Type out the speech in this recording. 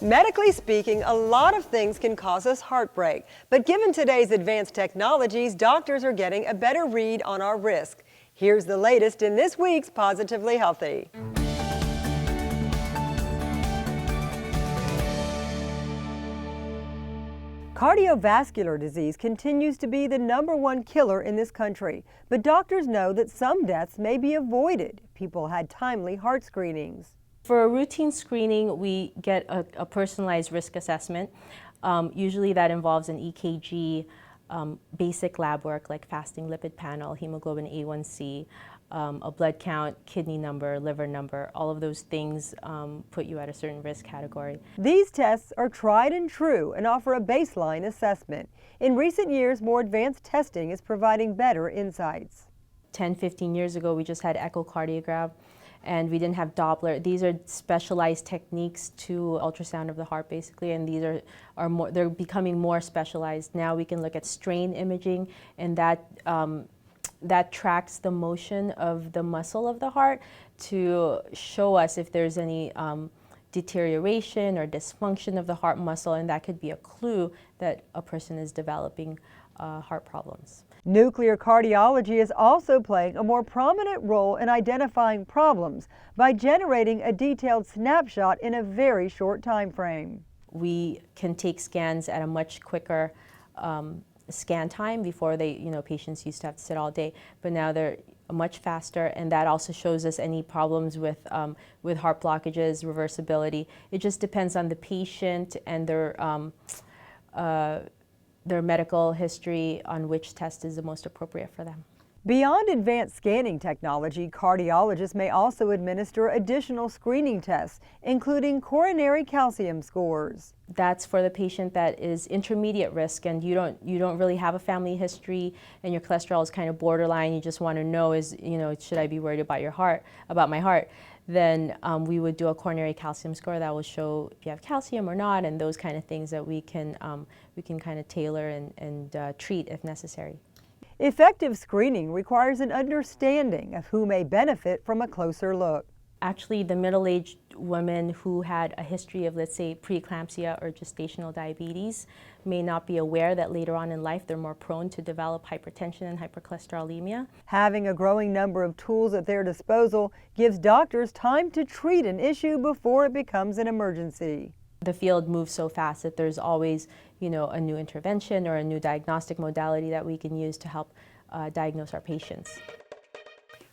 Medically speaking, a lot of things can cause us heartbreak, but given today's advanced technologies, doctors are getting a better read on our risk. Here's the latest in this week's Positively Healthy. Cardiovascular disease continues to be the #1 killer in this country, but doctors know that some deaths may be avoided if people had timely heart screenings. For a routine screening, we get a personalized risk assessment. Usually that involves an EKG, basic lab work like fasting lipid panel, hemoglobin A1C, a blood count, kidney number, liver number. All of those things put you at a certain risk category. These tests are tried and true and offer a baseline assessment. In recent years, more advanced testing is providing better insights. 10, 15 years ago, we just had echocardiogram, and we didn't have Doppler. These are specialized techniques to ultrasound of the heart, basically, and these are more. They're becoming more specialized. Now we can look at strain imaging, and that tracks the motion of the muscle of the heart to show us if there's any deterioration or dysfunction of the heart muscle, and that could be a clue that a person is developing heart problems. Nuclear cardiology is also playing a more prominent role in identifying problems by generating a detailed snapshot in a very short time frame. We can take scans at a much quicker scan time. Before patients used to have to sit all day, but now they're much faster, and that also shows us any problems with heart blockages, reversibility. It just depends on the patient and their medical history on which test is the most appropriate for them. Beyond advanced scanning technology, cardiologists may also administer additional screening tests, including coronary calcium scores. That's for the patient that is intermediate risk and you don't really have a family history and your cholesterol is kind of borderline. You just want to know, should I be worried about my heart? Then we would do a coronary calcium score that will show if you have calcium or not, and those kind of things that we can kind of tailor and treat if necessary. Effective screening requires an understanding of who may benefit from a closer look. Actually, the middle-aged women who had a history of, let's say, preeclampsia or gestational diabetes may not be aware that later on in life they're more prone to develop hypertension and hypercholesterolemia. Having a growing number of tools at their disposal gives doctors time to treat an issue before it becomes an emergency. The field moves so fast that there's always, a new intervention or a new diagnostic modality that we can use to help diagnose our patients.